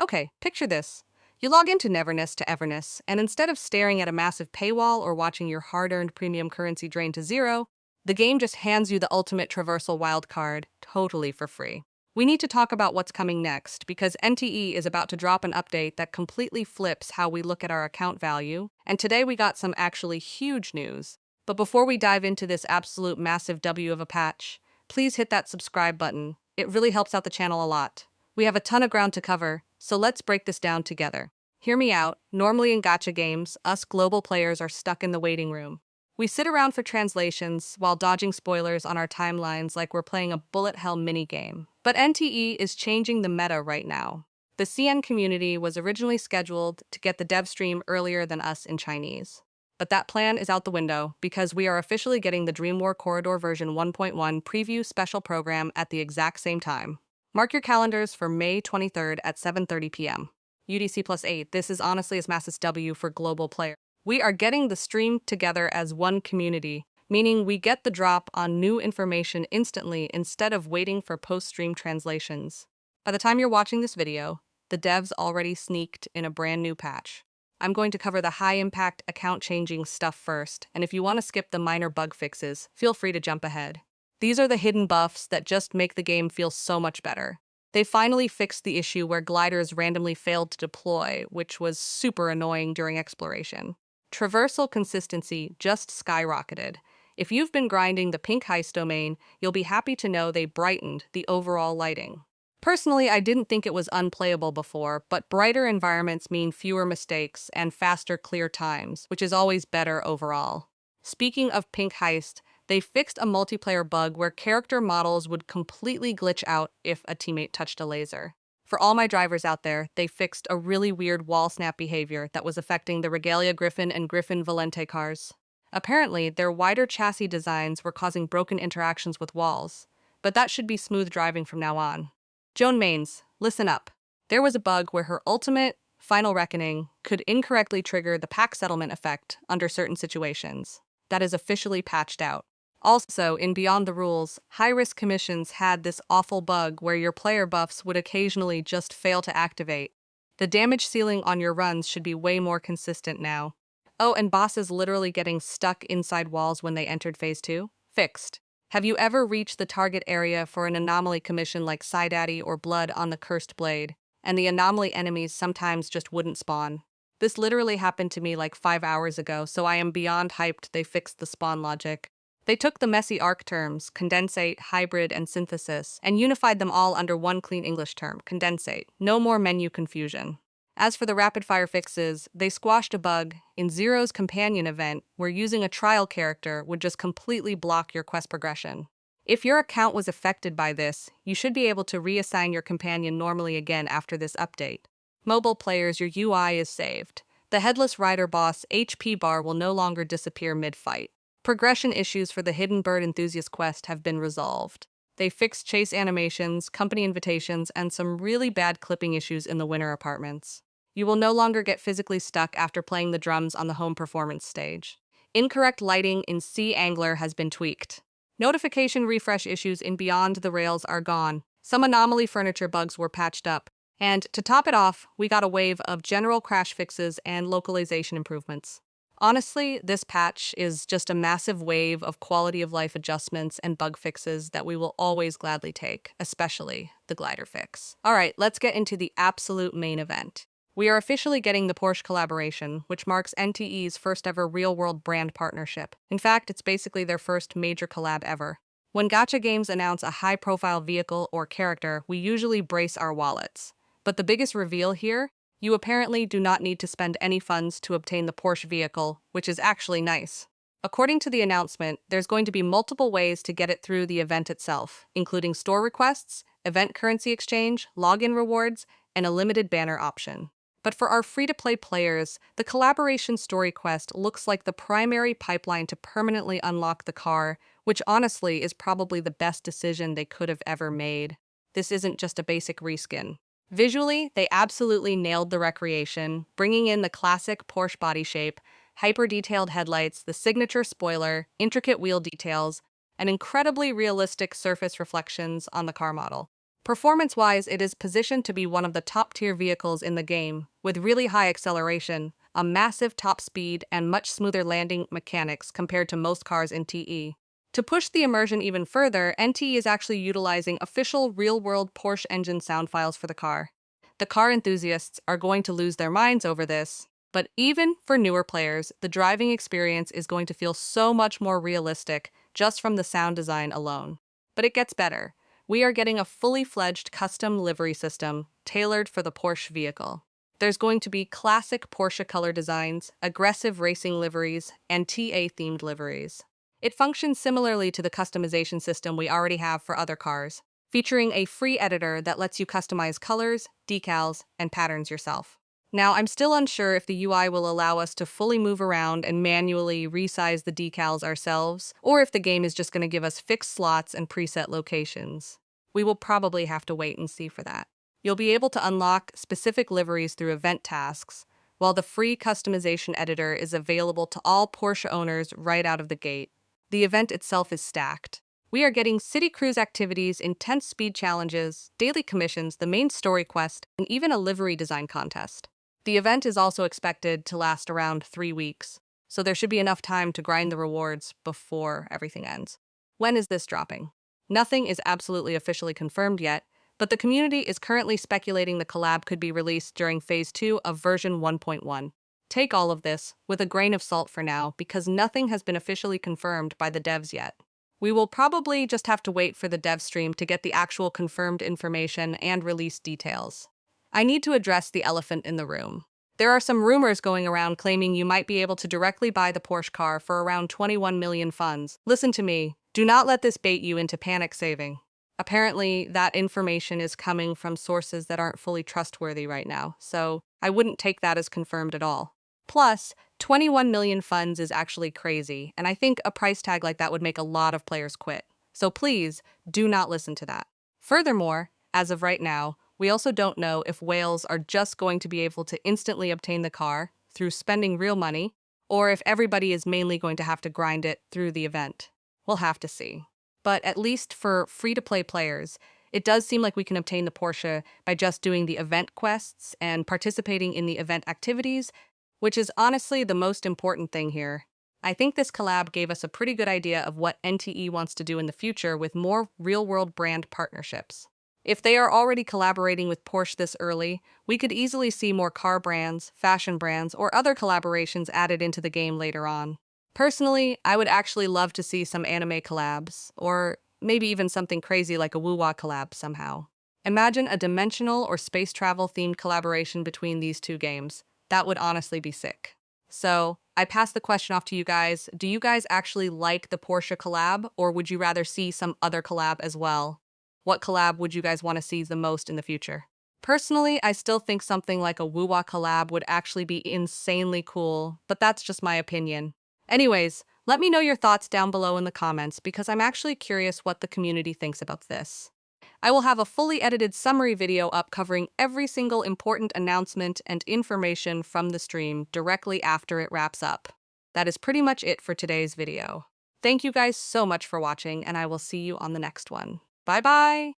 Okay, picture this. You log into Neverness to Everness, and instead of staring at a massive paywall or watching your hard-earned premium currency drain to zero, the game just hands you the ultimate traversal wildcard, totally for free. We need to talk about what's coming next, because NTE is about to drop an update that completely flips how we look at our account value, and today we got some actually huge news. But before we dive into this absolute massive W of a patch, please hit that subscribe button. It really helps out the channel a lot. We have a ton of ground to cover, so let's break this down together. Hear me out. Normally in gacha games, us global players are stuck in the waiting room. We sit around for translations while dodging spoilers on our timelines like we're playing a bullet hell minigame. But NTE is changing the meta right now. The CN community was originally scheduled to get the dev stream earlier than us in Chinese. But that plan is out the window because we are officially getting the Dream War Corridor version 1.1 preview special program at the exact same time. Mark your calendars for May 23rd at 7:30 p.m. UDC +8. This is honestly a massive W for global players. We are getting the stream together as one community, meaning we get the drop on new information instantly instead of waiting for post-stream translations. By the time you're watching this video, the devs already sneaked in a brand new patch. I'm going to cover the high-impact account-changing stuff first, and if you want to skip the minor bug fixes, feel free to jump ahead. These are the hidden buffs that just make the game feel so much better. They finally fixed the issue where gliders randomly failed to deploy, which was super annoying during exploration. Traversal consistency just skyrocketed. If you've been grinding the pink heist domain, you'll be happy to know they brightened the overall lighting. Personally, I didn't think it was unplayable before, but brighter environments mean fewer mistakes and faster clear times, which is always better overall. Speaking of pink heist, they fixed a multiplayer bug where character models would completely glitch out if a teammate touched a laser. For all my drivers out there, they fixed a really weird wall snap behavior that was affecting the Regalia Griffin and Griffin Valente cars. Apparently, their wider chassis designs were causing broken interactions with walls, but that should be smooth driving from now on. Joan Mains, listen up. There was a bug where her ultimate, Final Reckoning, could incorrectly trigger the pack settlement effect under certain situations. That is officially patched out. Also, in Beyond the Rules, high-risk commissions had this awful bug where your player buffs would occasionally just fail to activate. The damage ceiling on your runs should be way more consistent now. Oh, and bosses literally getting stuck inside walls when they entered Phase 2? Fixed. Have you ever reached the target area for an anomaly commission like Psydaddy or Blood on the Cursed Blade, and the anomaly enemies sometimes just wouldn't spawn? This literally happened to me like 5 hours ago, so I am beyond hyped they fixed the spawn logic. They took the messy ARC terms, condensate, hybrid, and synthesis, and unified them all under one clean English term, condensate. No more menu confusion. As for the rapid-fire fixes, they squashed a bug in Zero's companion event where using a trial character would just completely block your quest progression. If your account was affected by this, you should be able to reassign your companion normally again after this update. Mobile players, your UI is saved. The Headless Rider boss HP bar will no longer disappear mid-fight. Progression issues for the Hidden Bird Enthusiast quest have been resolved. They fixed chase animations, company invitations, and some really bad clipping issues in the winter apartments. You will no longer get physically stuck after playing the drums on the home performance stage. Incorrect lighting in Sea Angler has been tweaked. Notification refresh issues in Beyond the Rails are gone. Some anomaly furniture bugs were patched up. And to top it off, we got a wave of general crash fixes and localization improvements. Honestly, this patch is just a massive wave of quality of life adjustments and bug fixes that we will always gladly take, especially the glider fix. All right, let's get into the absolute main event. We are officially getting the Porsche collaboration, which marks NTE's first ever real-world brand partnership. In fact, it's basically their first major collab ever. When gacha games announce a high-profile vehicle or character, we usually brace our wallets. But the biggest reveal here? You apparently do not need to spend any funds to obtain the Porsche vehicle, which is actually nice. According to the announcement, there's going to be multiple ways to get it through the event itself, including store requests, event currency exchange, login rewards, and a limited banner option. But for our free-to-play players, the collaboration story quest looks like the primary pipeline to permanently unlock the car, which honestly is probably the best decision they could have ever made. This isn't just a basic reskin. Visually, they absolutely nailed the recreation, bringing in the classic Porsche body shape, hyper-detailed headlights, the signature spoiler, intricate wheel details, and incredibly realistic surface reflections on the car model. Performance-wise, it is positioned to be one of the top-tier vehicles in the game, with really high acceleration, a massive top speed, and much smoother landing mechanics compared to most cars in TE. To push the immersion even further, NTE is actually utilizing official real-world Porsche engine sound files for the car. The car enthusiasts are going to lose their minds over this, but even for newer players, the driving experience is going to feel so much more realistic just from the sound design alone. But it gets better. We are getting a fully fledged custom livery system tailored for the Porsche vehicle. There's going to be classic Porsche color designs, aggressive racing liveries, and TA-themed liveries. It functions similarly to the customization system we already have for other cars, featuring a free editor that lets you customize colors, decals, and patterns yourself. Now, I'm still unsure if the UI will allow us to fully move around and manually resize the decals ourselves, or if the game is just going to give us fixed slots and preset locations. We will probably have to wait and see for that. You'll be able to unlock specific liveries through event tasks, while the free customization editor is available to all Porsche owners right out of the gate. The event itself is stacked. We are getting city cruise activities, intense speed challenges, daily commissions, the main story quest, and even a livery design contest. The event is also expected to last around 3 weeks, so there should be enough time to grind the rewards before everything ends. When is this dropping? Nothing is absolutely officially confirmed yet, but the community is currently speculating the collab could be released during Phase 2 of version 1.1. Take all of this with a grain of salt for now, because nothing has been officially confirmed by the devs yet. We will probably just have to wait for the dev stream to get the actual confirmed information and release details. I need to address the elephant in the room. There are some rumors going around claiming you might be able to directly buy the Porsche car for around 21 million funds. Listen to me. Do not let this bait you into panic saving. Apparently, that information is coming from sources that aren't fully trustworthy right now, so I wouldn't take that as confirmed at all. Plus, 21 million funds is actually crazy, and I think a price tag like that would make a lot of players quit. So please, do not listen to that. Furthermore, as of right now, we also don't know if whales are just going to be able to instantly obtain the car through spending real money, or if everybody is mainly going to have to grind it through the event. We'll have to see. But at least for free-to-play players, it does seem like we can obtain the Porsche by just doing the event quests and participating in the event activities, which is honestly the most important thing here. I think this collab gave us a pretty good idea of what NTE wants to do in the future with more real-world brand partnerships. If they are already collaborating with Porsche this early, we could easily see more car brands, fashion brands, or other collaborations added into the game later on. Personally, I would actually love to see some anime collabs, or maybe even something crazy like a woo-wah collab somehow. Imagine a dimensional or space travel themed collaboration between these two games. That would honestly be sick. So, I pass the question off to you guys. Do you guys actually like the Porsche collab, or would you rather see some other collab as well? What collab would you guys want to see the most in the future? Personally, I still think something like a woo-wah collab would actually be insanely cool, but that's just my opinion. Anyways, let me know your thoughts down below in the comments, because I'm actually curious what the community thinks about this. I will have a fully edited summary video up covering every single important announcement and information from the stream directly after it wraps up. That is pretty much it for today's video. Thank you guys so much for watching, and I will see you on the next one. Bye bye!